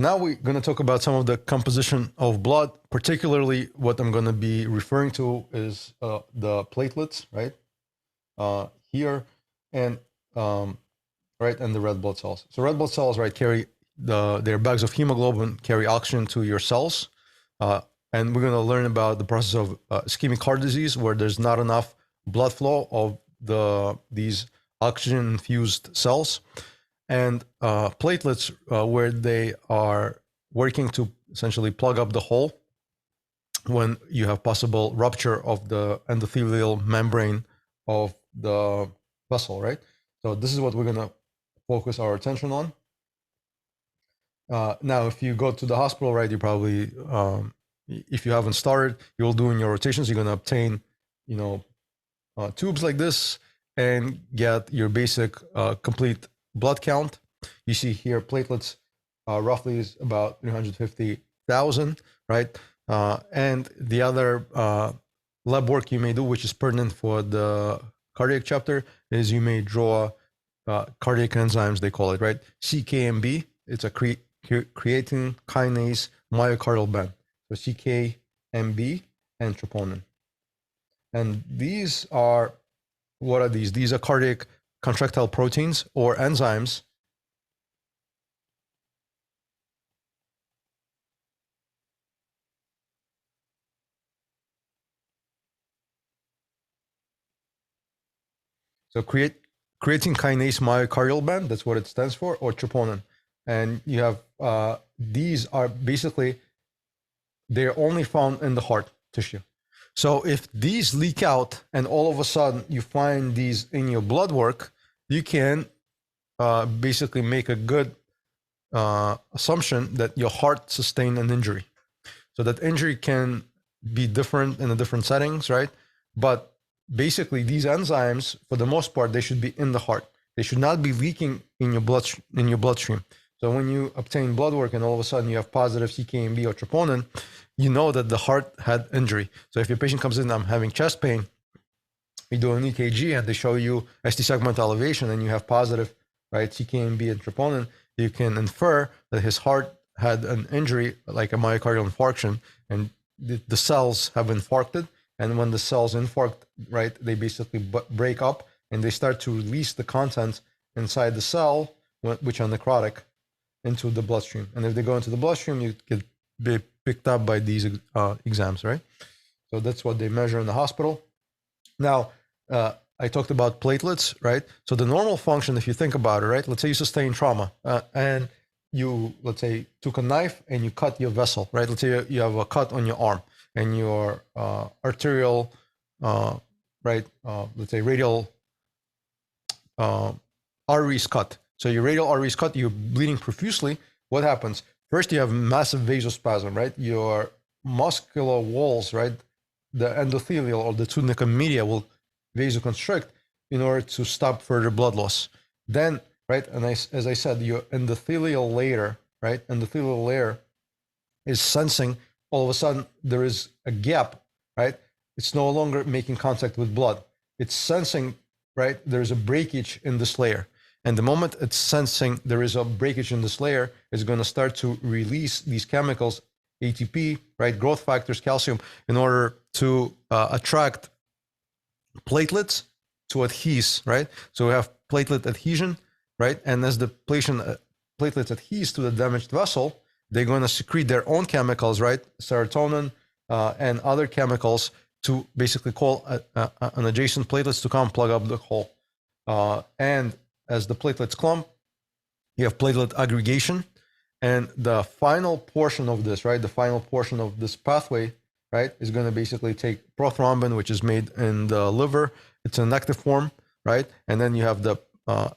Now we're going to talk about some of the composition of blood. Particularly, what I'm going to be referring to is the platelets, right? Here, and right, and the red blood cells. So red blood cells, right, carry their bags of hemoglobin, carry oxygen to your cells, and we're going to learn about the process of ischemic heart disease, where there's not enough blood flow of these oxygen-infused cells, and platelets, where they are working to essentially plug up the hole when you have possible rupture of the endothelial membrane of the vessel, right? So this is what we're going to focus our attention on. Now, if you go to the hospital, right, you probably, if you haven't started, you'll do in your rotations, you're going to obtain, tubes like this and get your basic complete blood count. You see here platelets roughly is about 350,000, right? And the other lab work you may do, which is pertinent for the cardiac chapter, is you may draw cardiac enzymes, they call it, right? CKMB, it's a creatine kinase myocardial band. So CKMB and troponin. And these are, what are these? These are cardiac contractile proteins or enzymes. So creatine kinase myocardial band, that's what it stands for, or troponin. And you have, these are basically, they're only found in the heart tissue. So if these leak out and all of a sudden you find these in your blood work, you can basically make a good assumption that your heart sustained an injury. So that injury can be different in the different settings, right? But basically these enzymes, for the most part, they should be in the heart. They should not be leaking in your bloodstream. So when you obtain blood work and all of a sudden you have positive CKMB or troponin, you know that the heart had injury. So if your patient comes in, I'm having chest pain, you do an EKG and they show you ST segment elevation and you have positive, right, CKMB and troponin, you can infer that his heart had an injury, like a myocardial infarction, and the cells have infarcted. And when the cells infarct, right, they basically break up and they start to release the contents inside the cell, which are necrotic, into the bloodstream. And if they go into the bloodstream, you get picked up by these exams, right? So that's what they measure in the hospital. Now, I talked about platelets, right? So the normal function, if you think about it, right? Let's say you sustain trauma and you, let's say, took a knife and you cut your vessel, right? Let's say you have a cut on your arm and your arterial, right? Let's say radial arteries cut. So your radial arteries cut, you're bleeding profusely. What happens? First, you have massive vasospasm, right? Your muscular walls, right? The endothelial or the tunica media will vasoconstrict in order to stop further blood loss. Then, right, and as I said, your endothelial layer, right? Endothelial layer is sensing all of a sudden there is a gap, right? It's no longer making contact with blood. It's sensing, right? There's a breakage in this layer. And the moment it's sensing there is a breakage in this layer, it's going to start to release these chemicals, ATP, right, growth factors, calcium, in order to attract platelets to adhese, right? So we have platelet adhesion, right? And as the platelets adhere to the damaged vessel, they're going to secrete their own chemicals, right? Serotonin and other chemicals to basically call an adjacent platelets to come plug up the hole. And as the platelets clump, you have platelet aggregation. And the final portion of this, right? The final portion of this pathway, right, is going to basically take prothrombin, which is made in the liver. It's an active form, right? And then you have the,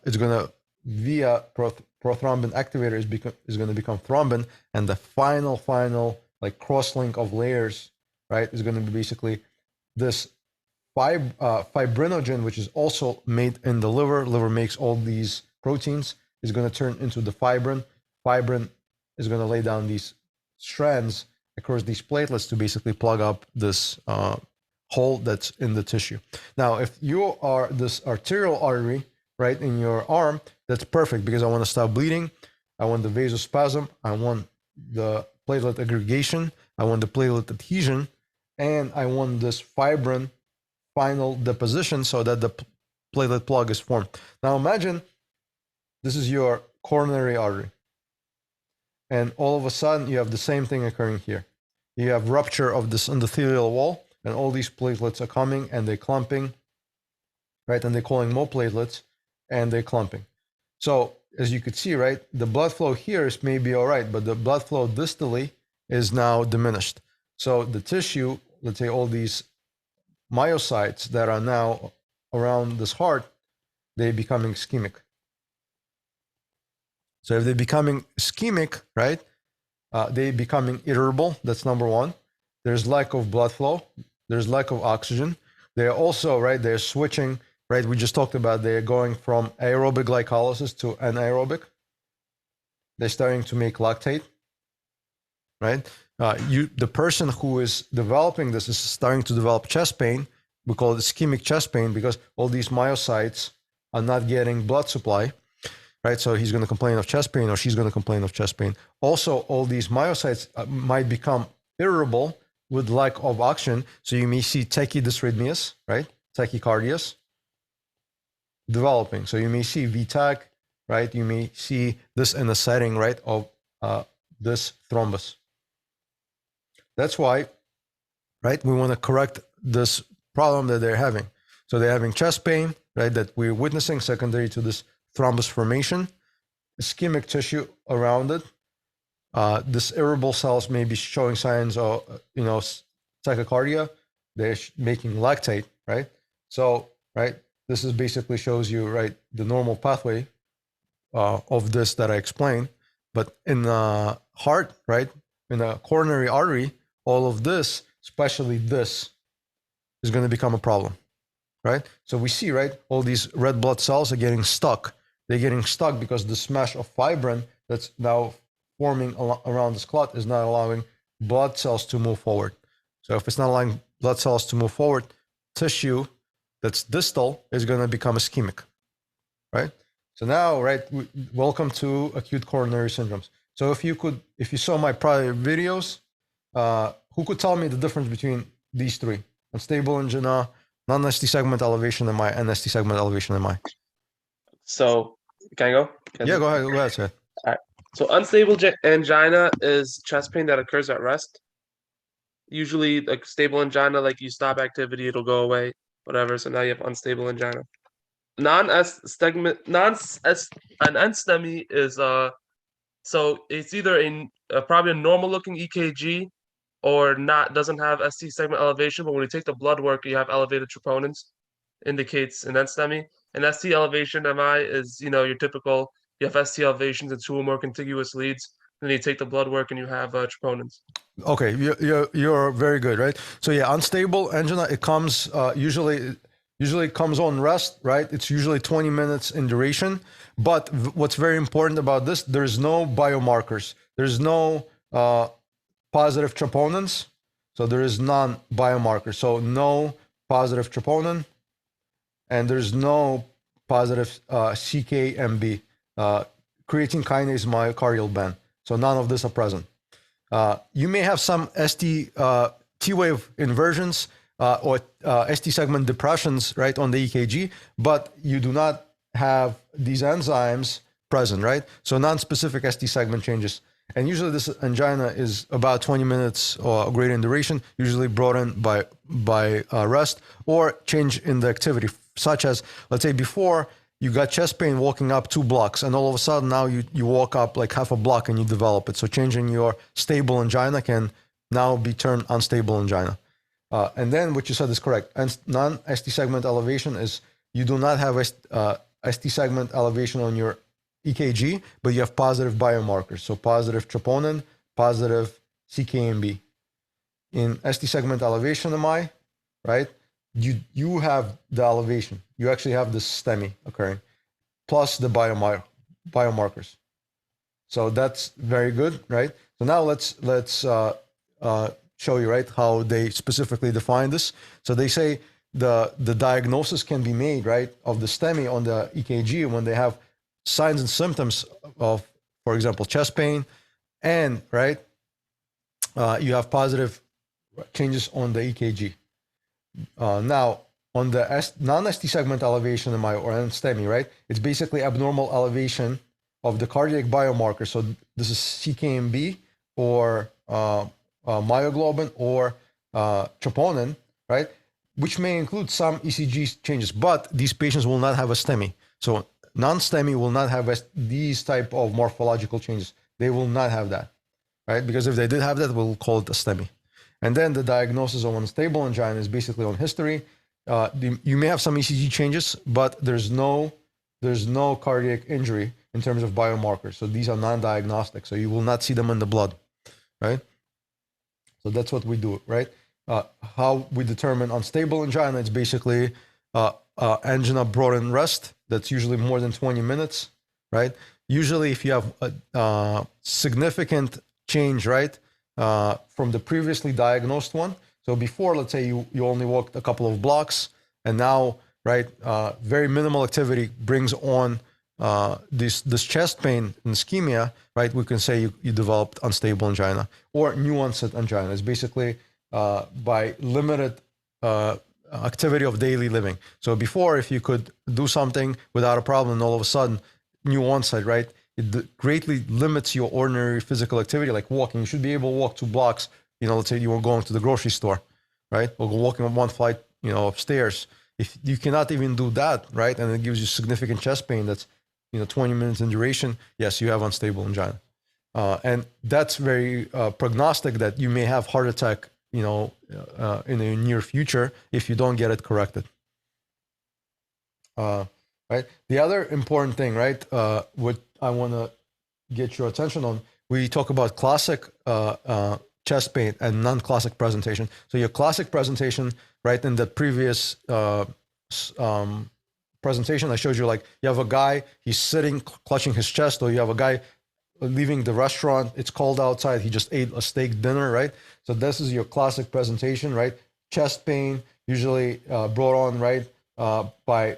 it's going to, via prothrombin activator is going to become thrombin. And the final, like cross-link of layers, right, is going to be basically this fibrinogen, which is also made in the liver. Liver makes all these proteins, is going to turn into the fibrin. Fibrin is going to lay down these strands across these platelets to basically plug up this hole that's in the tissue. Now, if you are this arterial artery, right, in your arm, that's perfect because I want to stop bleeding. I want the vasospasm. I want the platelet aggregation, I want the platelet adhesion, and I want this fibrin final deposition so that the platelet plug is formed. Now imagine this is your coronary artery, and all of a sudden you have the same thing occurring here. You have rupture of this endothelial wall, and all these platelets are coming and they're clumping, right? And they're calling more platelets and they're clumping. So as you could see, right, the blood flow here is maybe all right, but the blood flow distally is now diminished. So the tissue, let's say all these myocytes that are now around this heart, they're becoming ischemic. So if they're becoming ischemic, right, they're becoming irritable. That's number one. There's lack of blood flow. There's lack of oxygen. They're also, right, they're switching, right, we just talked about they're going from aerobic glycolysis to anaerobic. They're starting to make lactate, right? The person who is developing this is starting to develop chest pain. We call it ischemic chest pain because all these myocytes are not getting blood supply, right? So he's going to complain of chest pain, or she's going to complain of chest pain. Also, all these myocytes might become irritable with lack of oxygen. So you may see tachydysrhythmias, right? Tachycardias developing. So you may see VTAC, right? You may see this in the setting, right, of this thrombus. That's why, right, we want to correct this problem that they're having. So they're having chest pain, right, that we're witnessing secondary to this thrombus formation, ischemic tissue around it. This irritable cells may be showing signs of, tachycardia. They're making lactate, right? So, right, this is basically shows you, right, the normal pathway of this that I explained. But in the heart, right, in the coronary artery, all of this, especially this, is going to become a problem, right? So we see, right, all these red blood cells are getting stuck. They're getting stuck because the smash of fibrin that's now forming around this clot is not allowing blood cells to move forward. So if it's not allowing blood cells to move forward, tissue that's distal is going to become ischemic, right? So now, right, welcome to acute coronary syndromes. So if you saw my prior videos, who could tell me the difference between these three? Unstable angina, non-ST segment elevation MI, and ST segment elevation MI. So, can I go? Go ahead, sir. All right. So unstable angina is chest pain that occurs at rest. Usually, like stable angina, like you stop activity, it'll go away, whatever. So now you have unstable angina. Non-STEMI is so it's either probably a normal looking EKG or doesn't have ST segment elevation, but when you take the blood work, you have elevated troponins, indicates an NSTEMI. And ST elevation MI is your typical. You have ST elevations in 2 or more contiguous leads. Then you take the blood work and you have troponins. Okay, you're very good, right? So yeah, unstable angina, it comes usually comes on rest, right? It's usually 20 minutes in duration. But what's very important about this, there's no biomarkers. There's no positive troponins. So there is non-biomarker. So no positive troponin, and there's no positive CKMB, creatine kinase myocardial band. So none of this are present. You may have some ST T-wave inversions or ST segment depressions, right, on the EKG, but you do not have these enzymes present, right? So non-specific ST segment changes. And usually this angina is about 20 minutes or greater in duration, usually brought in by rest or change in the activity, such as, let's say before you got chest pain walking up 2 blocks, and all of a sudden now you walk up like half a block and you develop it. So changing your stable angina can now be turned unstable angina. And then what you said is correct. And non-ST segment elevation is you do not have ST segment elevation on your EKG, but you have positive biomarkers. So positive troponin, positive CKMB. In ST segment elevation MI, right, you have the elevation. You actually have the STEMI occurring, plus the biomarkers. So that's very good, right? So now let's show you, right, how they specifically define this. So they say the diagnosis can be made, right, of the STEMI on the EKG when they have signs and symptoms of, for example, chest pain, and right, you have positive changes on the EKG. Now, on the non-ST segment elevation MI or NSTEMI, right, it's basically abnormal elevation of the cardiac biomarker. So this is CKMB or myoglobin or troponin, right, which may include some ECG changes, but these patients will not have a STEMI. So non-STEMI will not have these type of morphological changes. They will not have that, right? Because if they did have that, we'll call it a STEMI. And then the diagnosis of unstable angina is basically on history. You may have some ECG changes, but there's no cardiac injury in terms of biomarkers. So these are non-diagnostic. So you will not see them in the blood, right? So that's what we do, right? How we determine unstable angina, it's basically angina brought in rest. That's usually more than 20 minutes, right? Usually if you have a significant change, right, from the previously diagnosed one. So before, let's say you only walked a couple of blocks, and now, right, very minimal activity brings on this chest pain and ischemia, right? We can say you developed unstable angina or new onset angina. It's basically by limited activity of daily living. So before, if you could do something without a problem, and all of a sudden, new onset, right? It greatly limits your ordinary physical activity, like walking. You should be able to walk 2 blocks. Let's say you were going to the grocery store, right? Or walking on 1 flight, upstairs. If you cannot even do that, right, and it gives you significant chest pain that's, 20 minutes in duration, yes, you have unstable angina. And that's very prognostic that you may have heart attack, in the near future if you don't get it corrected. Right. The other important thing, right, what I want to get your attention on, we talk about classic chest pain and non-classic presentation. So your classic presentation, right, in the previous presentation, I showed you, like, you have a guy, he's sitting, clutching his chest, or you have a guy leaving the restaurant, it's cold outside, he just ate a steak dinner, right? So this is your classic presentation, right? Chest pain, usually brought on, right, by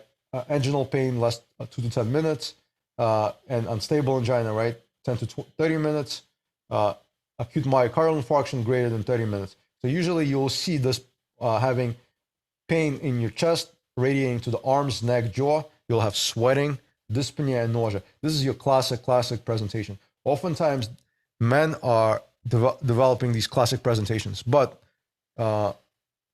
anginal pain, less 2 to 10 minutes, and unstable angina, right, 10 to 30 minutes, acute myocardial infarction greater than 30 minutes. So usually you'll see this having pain in your chest, radiating to the arms, neck, jaw. You'll have sweating, dyspnea, and nausea. This is your classic presentation. Oftentimes, men are developing these classic presentations, but the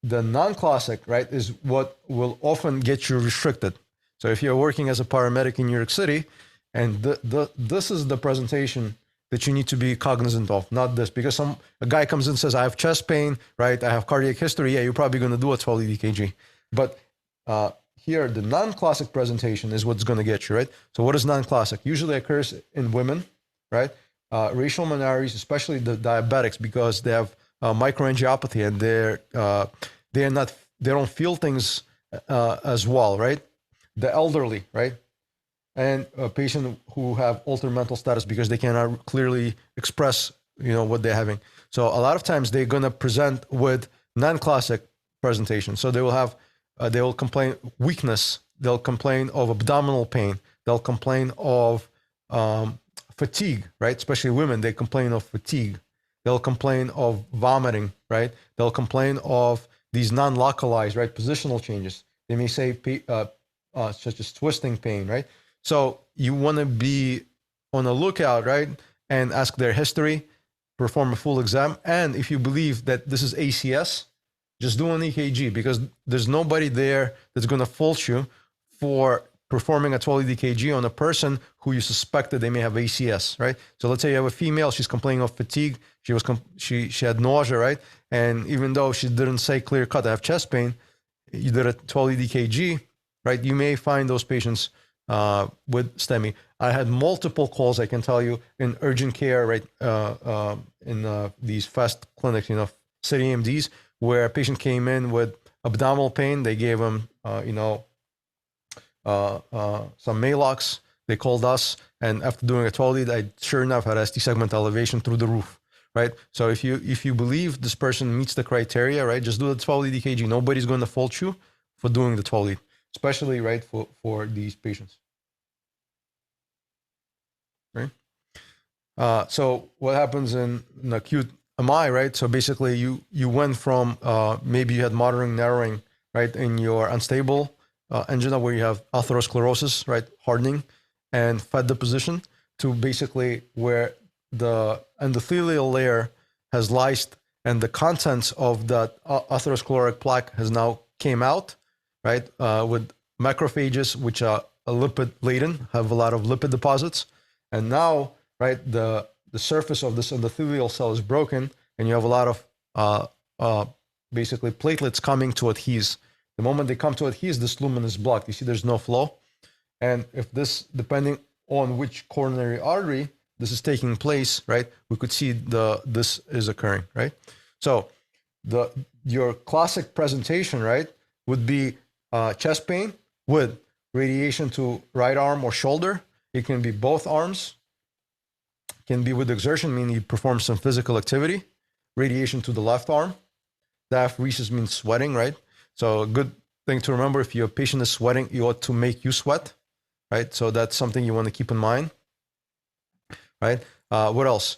non-classic, right, is what will often get you restricted. So if you're working as a paramedic in New York City, and this is the presentation that you need to be cognizant of, not this, because a guy comes in and says, I have chest pain, right, I have cardiac history, yeah, you're probably going to do a 12 lead EKG. But here, the non-classic presentation is what's going to get you, right? So what is non-classic? Usually occurs in women, right? Racial minorities, especially the diabetics, because they have microangiopathy and they don't feel things as well, right? The elderly, right? And a patient who have altered mental status because they cannot clearly express, what they're having. So a lot of times they're going to present with non-classic presentation. So they will complain weakness. They'll complain of abdominal pain. They'll complain of fatigue, right? Especially women, they complain of fatigue. They'll complain of vomiting, right? They'll complain of these non-localized, right, positional changes. They may say such as twisting pain, right? So you want to be on the lookout, right, and ask their history, perform a full exam, and if you believe that this is ACS, just do an EKG, because there's nobody there that's going to fault you for performing a 12-lead EKG on a person who you suspect that they may have ACS, right? So let's say you have a female, she's complaining of fatigue, she had nausea, right? And even though she didn't say clear cut, I have chest pain, you did a 12-lead EKG, right? You may find those patients with STEMI. I had multiple calls, I can tell you, in urgent care, right? In these fast clinics, city MDs, where a patient came in with abdominal pain. They gave him, some Malox. They called us, and after doing a 12-lead, I sure enough had ST segment elevation through the roof, right? So if you believe this person meets the criteria, right, just do the 12-lead EKG. Nobody's going to fault you for doing the 12-lead, especially, right, for these patients. Right? So what happens in an acute MI, right? So basically you went from maybe you had moderate narrowing, right, in your unstable angina where you have atherosclerosis, right, hardening and fat deposition, to basically where the endothelial layer has lysed and the contents of that atherosclerotic plaque has now came out, right, with macrophages, which are lipid laden, have a lot of lipid deposits. And now, right, the surface of this endothelial cell is broken and you have a lot of basically platelets coming to adhese. The moment they come to adhese, this lumen is blocked. You see there's no flow. And if this, depending on which coronary artery this is taking place, right, we could see this is occurring, right? So your classic presentation, right, would be chest pain with radiation to right arm or shoulder. It can be both arms. It can be with exertion, meaning you perform some physical activity. Radiation to the left arm. Diaphoresis means sweating, right? So a good thing to remember, if your patient is sweating, you ought to make you sweat, right? So that's something you want to keep in mind, right? What else?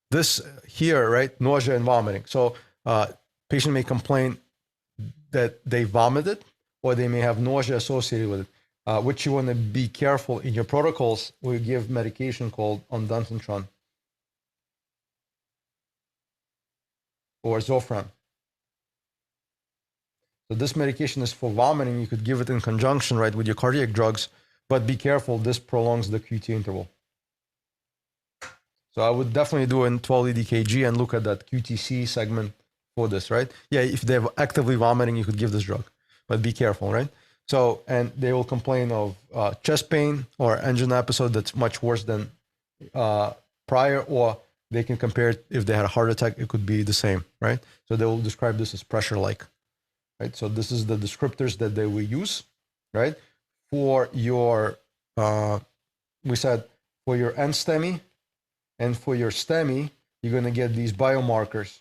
This here, right? Nausea and vomiting. So patient may complain that they vomited or they may have nausea associated with it. Which you want to be careful in your protocols. We give medication called ondansetron or Zofran. So this medication is for vomiting. You could give it in conjunction, right, with your cardiac drugs, but be careful. This prolongs the QT interval. So I would definitely do a 12 lead EKG and look at that QTC segment for this, right? Yeah, if they're actively vomiting, you could give this drug, but be careful, right? So, and they will complain of chest pain or angina episode that's much worse than prior, or they can compare it if they had a heart attack, it could be the same, right? So they will describe this as pressure-like, right? So this is the descriptors that they will use, right? For your, we said for your NSTEMI and for your STEMI, you're going to get these biomarkers,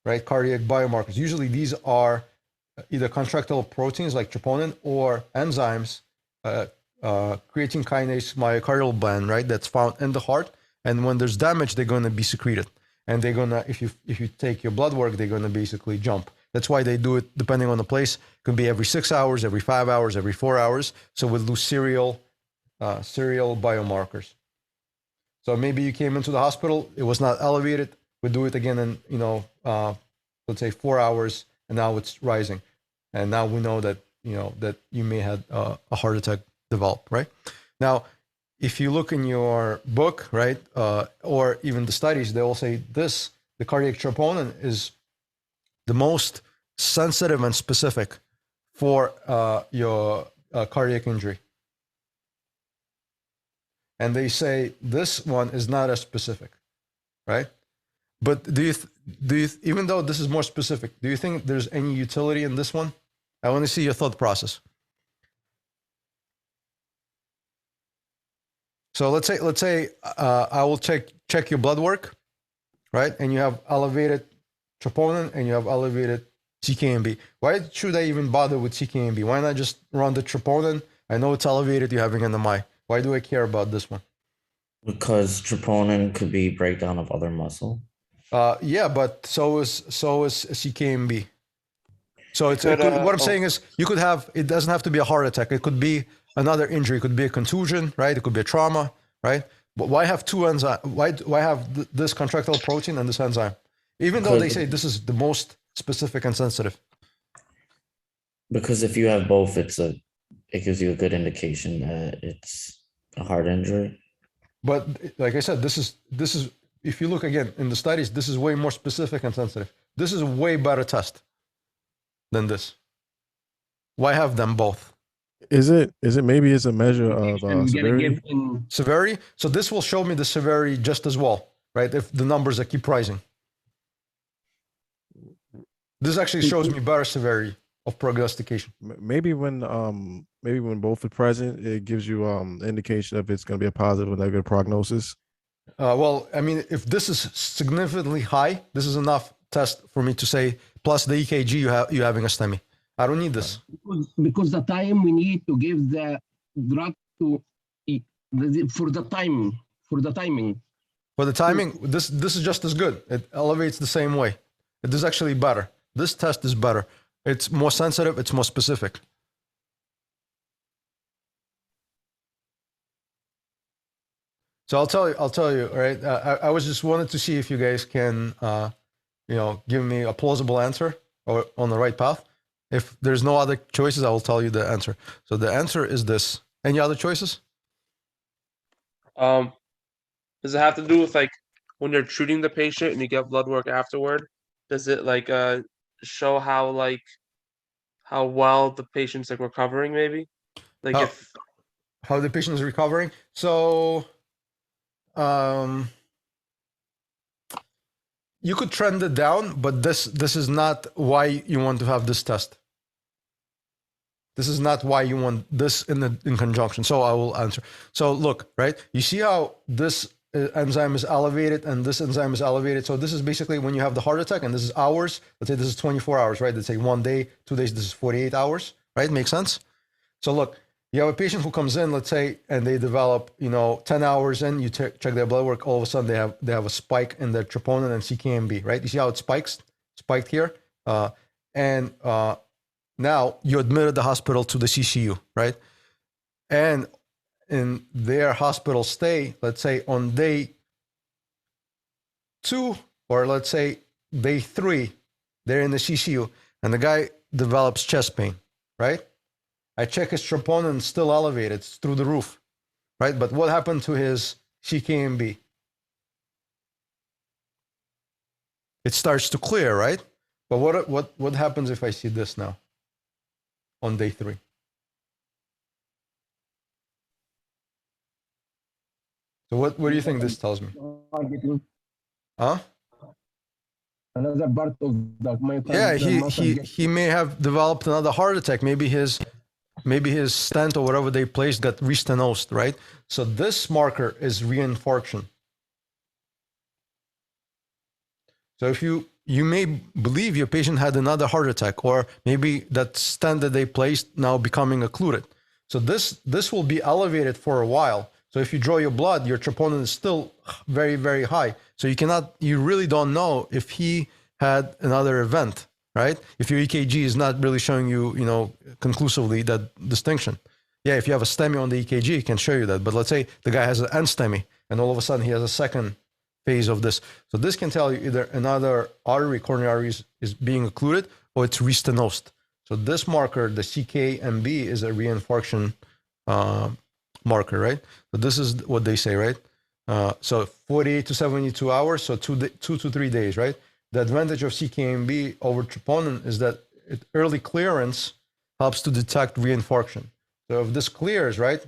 right? Cardiac biomarkers. Usually these are either contractile proteins like troponin or enzymes, creatine kinase myocardial band, right? That's found in the heart. And when there's damage, they're going to be secreted. And they're going to, if you take your blood work, they're going to basically jump. That's why they do it depending on the place. It can be every 6 hours, every 5 hours, every 4 hours. So we'll do serial biomarkers. So maybe you came into the hospital, it was not elevated. We do it again in, let's say 4 hours, and now it's rising. And now we know that, that you may have a heart attack develop, right? Now, if you look in your book, right, or even the studies, they will say the cardiac troponin is the most sensitive and specific for your cardiac injury. And they say this one is not as specific, right? But do you, even though this is more specific, do you think there's any utility in this one? I want to see your thought process. So let's say I will check your blood work, right? And you have elevated troponin and you have elevated CKMB. Why should I even bother with CKMB? Why not just run the troponin? I know it's elevated, you're having an MI. Why do I care about this one? Because troponin could be breakdown of other muscle. Yeah, but so is CKMB. So it's what I'm saying is you could have, it doesn't have to be a heart attack. It could be another injury. It could be a contusion, right? It could be a trauma, right? But why have two enzymes? Why have this contractile protein and this enzyme? Even though they say this is the most specific and sensitive. Because if you have both, it gives you a good indication that it's a heart injury. But like I said, this is if you look again in the studies, this is way more specific and sensitive. This is a way better test than this. Why have them both? Is it maybe it's a measure of severity? Severity. So this will show me the severity just as well, right? If the numbers keep rising. This actually shows me better severity of prognostication. Maybe when both are present, it gives you indication if it's going to be a positive or negative prognosis. Well, I mean, if this is significantly high, this is enough test for me to say, plus the EKG, you're having a STEMI. I don't need this. Because the time we need to give the drug to for the time for the timing. For the timing, this is just as good. It elevates the same way. It is actually better. This test is better. It's more sensitive. It's more specific. So I'll tell you, right? I was just wanted to see if you guys can, give me a plausible answer or on the right path. If there's no other choices, I will tell you the answer. So the answer is this. Any other choices? Does it have to do with like when you're treating the patient and you get blood work afterward? Does it like show how well the patient's like recovering maybe? Like How the patient is recovering? So you could trend it down, but this is not why you want to have this test. This is not why you want this in conjunction. So I will answer. So look, right? You see how this enzyme is elevated and this enzyme is elevated. So this is basically when you have the heart attack, and this is hours. Let's say this is 24 hours, right? Let's say 1 day, 2 days. This is 48 hours, right? Makes sense? So look, you have a patient who comes in, let's say, and they develop, 10 hours in, you check their blood work, all of a sudden they have a spike in their troponin and CKMB, right? You see how it spiked here? Now you admitted the hospital to the CCU, right? And in their hospital stay, let's say on day 2, or let's say day 3, they're in the CCU, and the guy develops chest pain, right? I check his troponin, still elevated, it's through the roof, right? But what happened to his CKMB? It starts to clear, right? But what happens if I see this now on day 3? So what do you think this tells me? Huh? Another part of the myocardial Yeah, muscle he may have developed another heart attack. Maybe his stent or whatever they placed got re-stenosed, right? So this marker is reinfarction. So if you may believe your patient had another heart attack, or maybe that stent that they placed now becoming occluded. So this will be elevated for a while. So if you draw your blood, your troponin is still very, very high. So you really don't know if he had another event, right? If your EKG is not really showing you, conclusively that distinction. Yeah, if you have a STEMI on the EKG, it can show you that. But let's say the guy has an NSTEMI, and all of a sudden he has a second phase of this. So this can tell you either another coronary artery is being occluded, or it's re-stenosed. So this marker, the CKMB, is a reinfarction marker, right? So this is what they say, right? So 48 to 72 hours, so 2 to 3 days, right? The advantage of CKMB over troponin is that early clearance helps to detect reinfarction. So if this clears, right,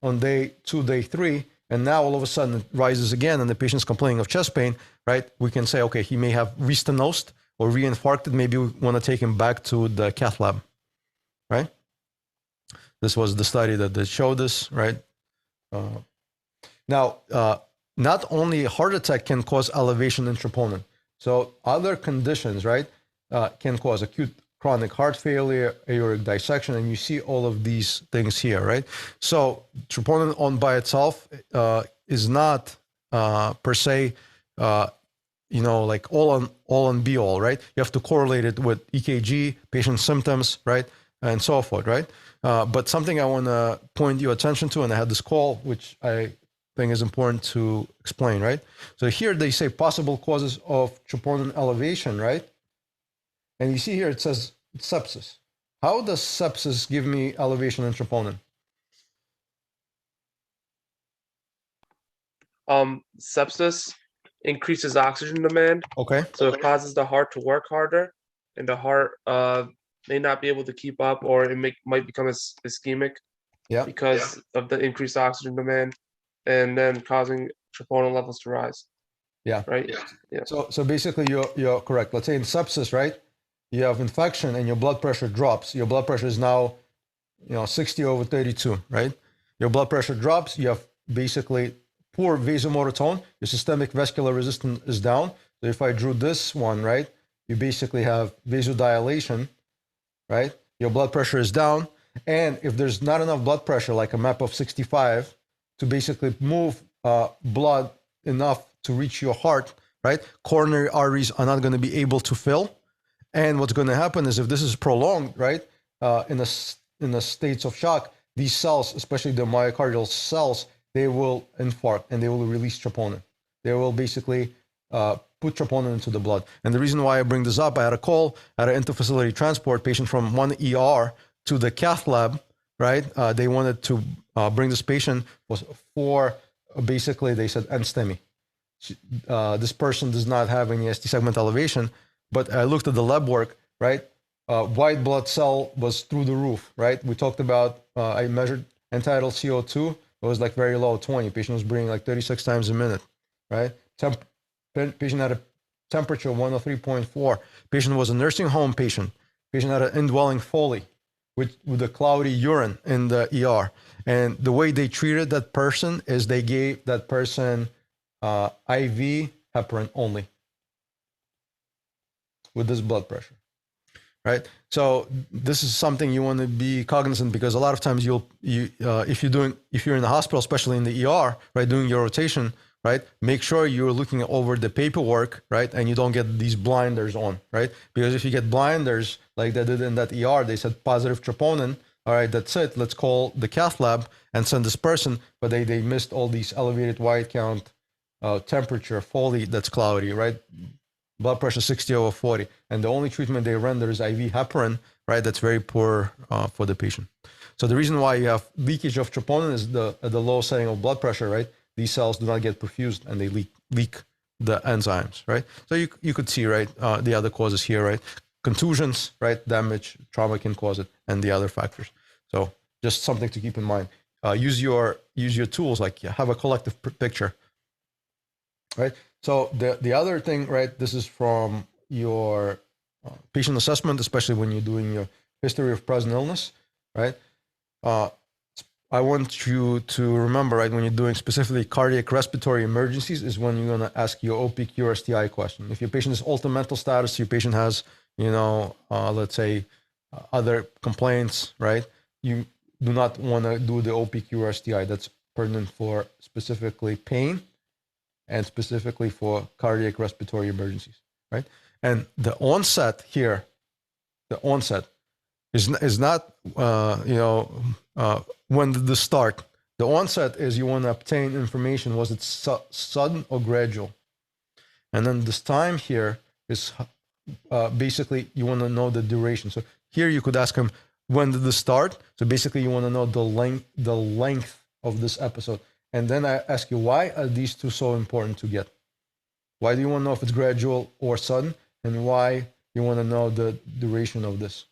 on day 2, day 3, and now all of a sudden it rises again and the patient's complaining of chest pain, right, we can say, okay, he may have re-stenosed or reinfarcted. Maybe we want to take him back to the cath lab, right? This was the study that showed this, right? Now, not only heart attack can cause elevation in troponin. So other conditions, right, can cause acute chronic heart failure, aortic dissection, and you see all of these things here, right? So troponin on by itself is not per se, like all on be all, right? You have to correlate it with EKG, patient symptoms, right, and so forth, right? But something I want to point your attention to, and I had this call, which I think is important to explain, right? So here they say possible causes of troponin elevation, right? And you see here it says sepsis. How does sepsis give me elevation in troponin? Sepsis increases oxygen demand, Okay. so it causes the heart to work harder, and the heart may not be able to keep up, or it might become ischemic because of the increased oxygen demand, and then causing troponin levels to rise. Yeah. Right. Yeah. So basically, you're correct. Let's say in sepsis, right? You have infection and your blood pressure drops. Your blood pressure is now, 60/32, right? Your blood pressure drops. You have basically poor vasomotor tone. Your systemic vascular resistance is down. So if I drew this one, right, you basically have vasodilation, right? Your blood pressure is down. And if there's not enough blood pressure, like a map of 65, to basically move blood enough to reach your heart, right? Coronary arteries are not going to be able to fill. And what's going to happen is if this is prolonged, right, in the states of shock, these cells, especially the myocardial cells, they will infarct and they will release troponin. They will basically put troponin into the blood. And the reason why I bring this up, I had a call at an interfacility transport patient from one ER to the cath lab, right? They wanted to bring this patient was for basically they said NSTEMI. This person does not have any ST segment elevation, but I looked at the lab work, right? White blood cell was through the roof, right? We talked about, I measured end-tidal CO2. It was like very low, 20. Patient was breathing like 36 times a minute, right? Patient had a temperature of 103.4. Patient was a nursing home patient. Patient had an indwelling Foley with a cloudy urine in the ER. And the way they treated that person is they gave that person IV heparin only with this blood pressure, right? So this is something you want to be cognizant, because a lot of times if you're in the hospital, especially in the ER, right, doing your rotation, right, make sure you're looking over the paperwork, right, and you don't get these blinders on, right? Because if you get blinders like they did in that ER, they said positive troponin. All right, that's it. Let's call the cath lab and send this person, but they missed all these elevated white count, temperature, Foley that's cloudy, right? Blood pressure 60/40, and the only treatment they render is IV heparin, right? That's very poor for the patient. So the reason why you have leakage of troponin is at the low setting of blood pressure, right? These cells do not get perfused and they leak the enzymes, right? So you could see, right, the other causes here, right? Contusions, right? Damage, trauma can cause it, and the other factors. So just something to keep in mind. Use your tools, like have a collective picture, right? So the other thing, right, this is from your patient assessment, especially when you're doing your history of present illness, right? I want you to remember, right, when you're doing specifically cardiac respiratory emergencies is when you're going to ask your OPQ or STI question. If your patient is altered mental status, your patient has, let's say other complaints, right? You do not want to do the OPQ or STI. That's pertinent for specifically pain and specifically for cardiac respiratory emergencies, right? And the onset here, is not, when did this start? The onset is you want to obtain information, was it sudden or gradual? And then this time here is basically you want to know the duration. So here you could ask him, when did this start? So basically you want to know the length of this episode. And then I ask you, why are these two so important to get? Why do you want to know if it's gradual or sudden? And why you want to know the duration of this?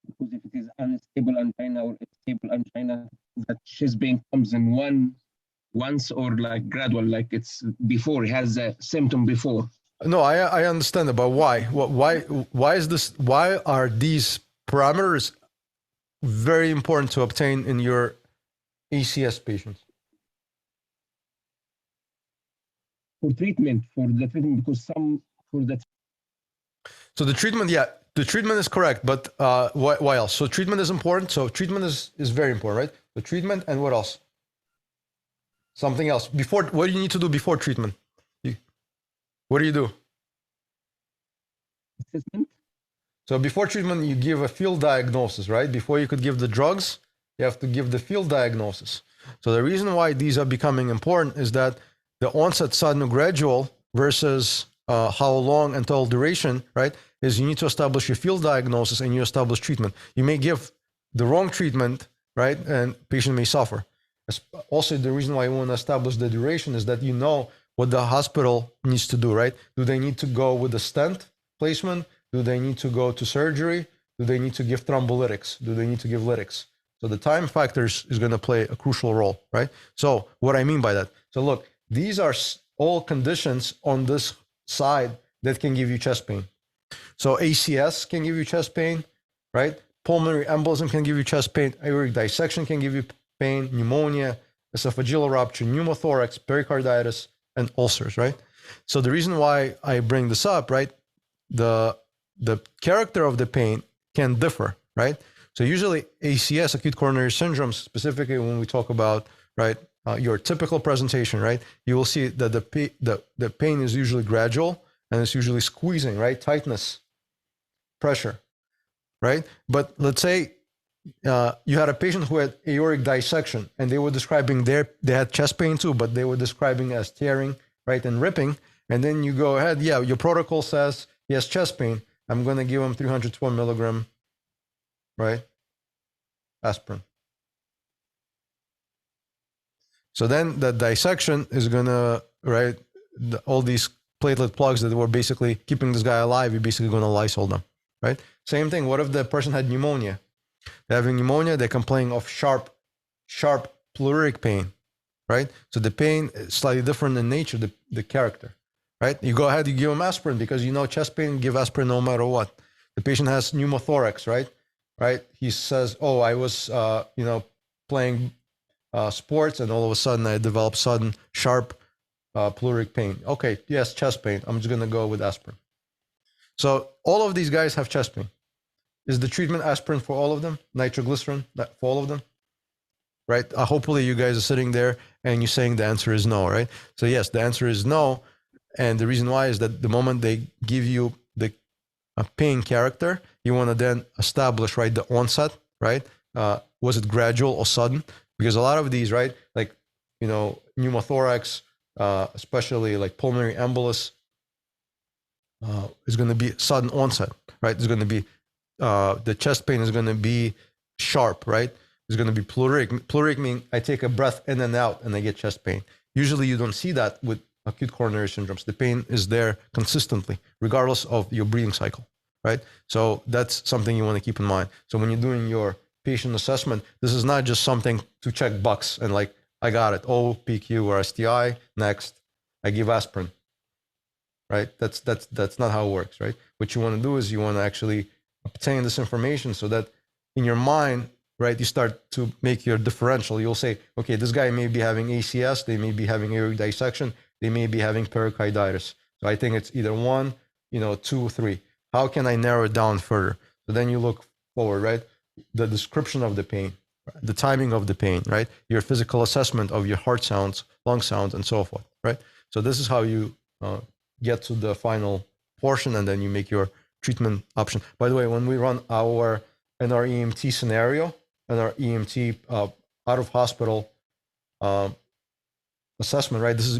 Because if it is unstable angina or stable angina, that chest pain comes in once or like gradual, like it's before, it has a symptom before. No, I understand it, but why? Why is this? Why are these parameters very important to obtain in your ACS patients? For the treatment, because So the treatment, yeah, the treatment is correct, but why else? So treatment is important. So treatment is very important, right? The treatment, and what else? Something else. Before, what do you need to do before treatment? What do you do? assessment. So before treatment, you give a field diagnosis, right? Before you could give the drugs, you have to give the field diagnosis. So the reason why these are becoming important is that the onset, sudden, or gradual versus how long until duration, right, is you need to establish your field diagnosis and you establish treatment. You may give the wrong treatment, right, and patient may suffer. Also, the reason why you want to establish the duration is that you know what the hospital needs to do, right? Do they need to go with a stent placement? Do they need to go to surgery? Do they need to give thrombolytics? Do they need to give lytics? So the time factors is going to play a crucial role, right? So what I mean by that, so look, these are all conditions on this side that can give you chest pain. So ACS can give you chest pain, right? Pulmonary embolism can give you chest pain. Aortic dissection can give you pain, pneumonia, esophageal rupture, pneumothorax, pericarditis, and ulcers, right? So the reason why I bring this up, right? The character of the pain can differ, right? So usually ACS, acute coronary syndrome, specifically when we talk about, right, your typical presentation, right, you will see that the pain is usually gradual and it's usually squeezing, right, tightness, pressure, right? But let's say you had a patient who had aortic dissection and they were describing they had chest pain too, but they were describing as tearing, right, and ripping. And then you go ahead, yeah, your protocol says he has chest pain. I'm going to give him 312 milligram, right, aspirin. So then the dissection is going to, right, all these platelet plugs that were basically keeping this guy alive, you're basically going to Lysol them, right? Same thing. What if the person had pneumonia? They're having pneumonia, they're complaining of sharp pleuritic pain, right? So the pain is slightly different in nature, the character, right? You go ahead, you give them aspirin because you know chest pain, give aspirin no matter what. The patient has pneumothorax, right? Right? He says, oh, I was, playing sports and all of a sudden I developed sudden sharp pleuritic pain. Okay, yes, chest pain. I'm just going to go with aspirin. So all of these guys have chest pain. Is the treatment aspirin for all of them? Nitroglycerin for all of them? Right? Hopefully you guys are sitting there and you're saying the answer is no, right? So yes, the answer is no. And the reason why is that the moment they give you the pain character, you want to then establish, right, the onset, right? Was it gradual or sudden? Because a lot of these, right, like, pneumothorax, especially like pulmonary embolus, is going to be sudden onset, right? It's going to be the chest pain is going to be sharp, right? It's going to be pleuritic. Pleuritic means I take a breath in and out and I get chest pain. Usually you don't see that with acute coronary syndromes. The pain is there consistently, regardless of your breathing cycle, right? So that's something you want to keep in mind. So when you're doing your patient assessment, this is not just something to check box and like, I got it, O, PQ, or STI, next, I give aspirin, right? That's not how it works, right? What you want to do is you want to actually obtain this information so that in your mind, right, you start to make your differential. You'll say, okay, this guy may be having ACS, they may be having aortic dissection, they may be having pericarditis. So I think it's either 1, 2, 3. How can I narrow it down further? So then you look forward, right? The description of the pain, the timing of the pain, right? Your physical assessment of your heart sounds, lung sounds, and so forth, right? So this is how you get to the final portion, and then you make your treatment option. By the way, when we run our EMT scenario and our EMT out of hospital assessment, right? This is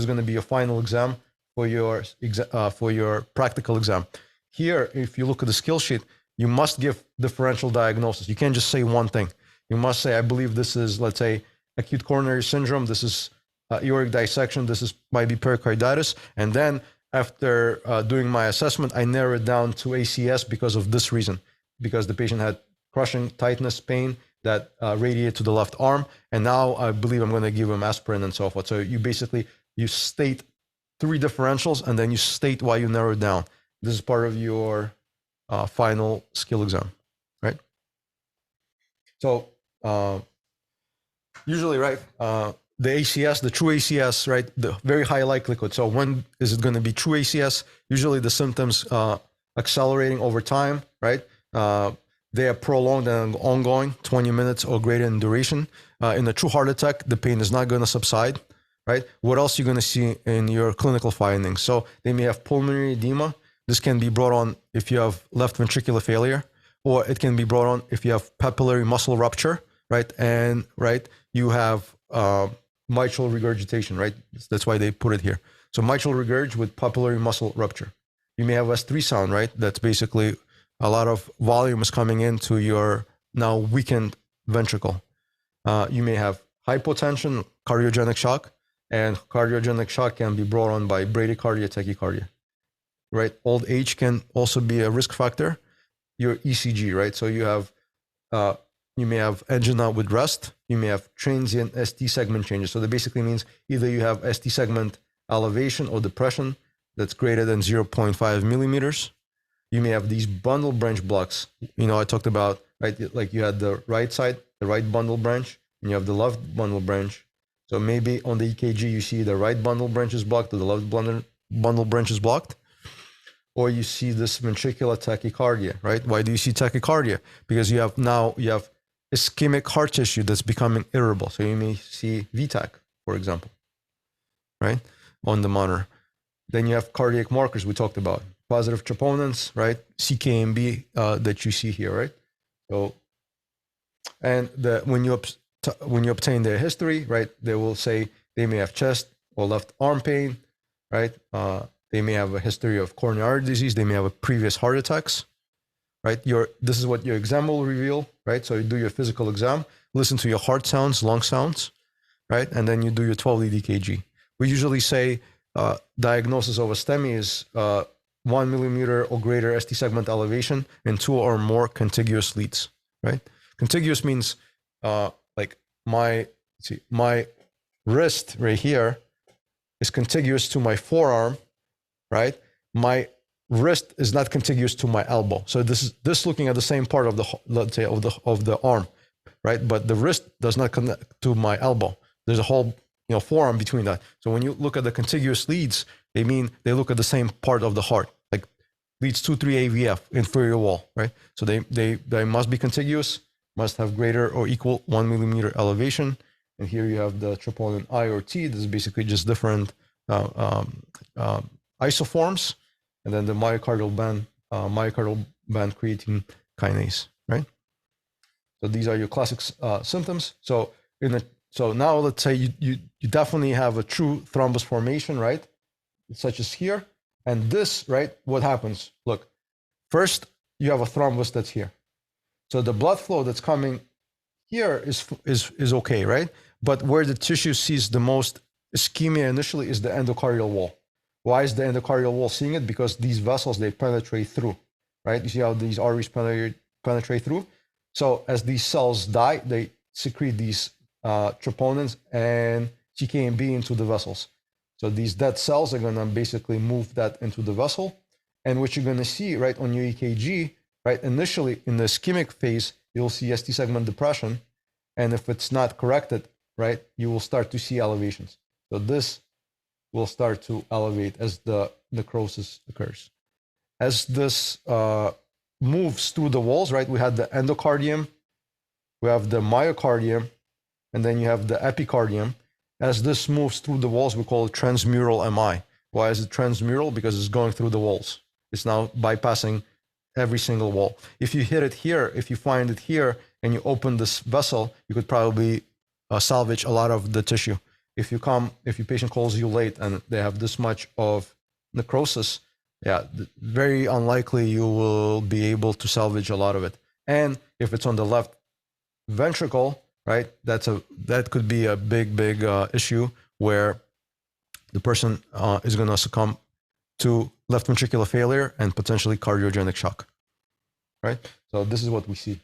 going to be your final exam for your practical exam. Here, if you look at the skill sheet, you must give differential diagnosis. You can't just say one thing. You must say, I believe this is, let's say, acute coronary syndrome. This is aortic dissection. This might be pericarditis. And then after doing my assessment, I narrow it down to ACS because of this reason, because the patient had crushing tightness pain that radiated to the left arm. And now I believe I'm going to give him aspirin and so forth. So you state 3 differentials and then you state why you narrow it down. This is part of your final skill exam, right? So usually, right, the ACS, the true ACS, right, the very high likelihood. So when is it going to be true ACS? Usually the symptoms accelerating over time, right? They are prolonged and ongoing, 20 minutes or greater in duration. In a true heart attack, the pain is not going to subside, right? What else are you going to see in your clinical findings? So they may have pulmonary edema. This can be brought on if you have left ventricular failure, or it can be brought on if you have papillary muscle rupture, right? And right, you have mitral regurgitation, right? That's why they put it here. So mitral regurg with papillary muscle rupture. You may have S3 sound, right? That's basically a lot of volume is coming into your now weakened ventricle. You may have hypotension, cardiogenic shock, and cardiogenic shock can be brought on by bradycardia, tachycardia, right? Old age can also be a risk factor. Your ECG, right? So you may have angina with rest. You may have transient ST segment changes. So that basically means either you have ST segment elevation or depression that's greater than 0.5 millimeters. You may have these bundle branch blocks. I talked about, right, like you had the right side, the right bundle branch, and you have the left bundle branch. So maybe on the EKG, you see the right bundle branch is blocked or the left bundle branch is blocked. or you see this ventricular tachycardia, right? Why do you see tachycardia? Because you have ischemic heart tissue that's becoming irritable. So you may see VTAC, for example, right, on the monitor. Then you have cardiac markers we talked about, positive troponins, right, CKMB that you see here, right? So, and when you obtain their history, right, they will say they may have chest or left arm pain, right? They may have a history of coronary disease. They may have a previous heart attacks, right? This is what your exam will reveal, right? So you do your physical exam, listen to your heart sounds, lung sounds, right? And then you do your 12-lead EKG. We usually say diagnosis of a STEMI is 1 millimeter or greater ST segment elevation and 2 or more contiguous leads, right? Contiguous means like my wrist right here is contiguous to my forearm, right? My wrist is not contiguous to my elbow. So this looking at the same part of the, let's say, of the arm, right? But the wrist does not connect to my elbow. There's a whole forearm between that. So when you look at the contiguous leads, they look at the same part of the heart, like leads 2-3 AVF, inferior wall, right? So they must be contiguous, must have greater or equal 1 millimeter elevation. And here you have the troponin I or T. This is basically just different isoforms, and then the myocardial band creatine kinase, right? So these are your classic symptoms. So now let's say you definitely have a true thrombus formation, right? Such as here, and this, right? What happens? Look, first you have a thrombus that's here. So the blood flow that's coming here is okay, right? But where the tissue sees the most ischemia initially is the endocardial wall. Why is the endocardial wall seeing it? Because these vessels, they penetrate through, right? You see how these arteries penetrate through? So as these cells die, they secrete these troponins and CKMB into the vessels. So these dead cells are gonna basically move that into the vessel. And what you're gonna see, right, on your EKG, right, initially in the ischemic phase, you'll see ST segment depression. And if it's not corrected, right, you will start to see elevations. So this will start to elevate as the necrosis occurs. As this moves through the walls, right, we had the endocardium, we have the myocardium, and then you have the epicardium. As this moves through the walls, we call it transmural MI. Why is it transmural? Because it's going through the walls. It's now bypassing every single wall. If you hit it here, if you find it here, and you open this vessel, you could probably salvage a lot of the tissue. If your patient calls you late and they have this much of necrosis, yeah, very unlikely you will be able to salvage a lot of it. And if it's on the left ventricle, right, that could be a big issue where the person is going to succumb to left ventricular failure and potentially cardiogenic shock, right? So this is what we see.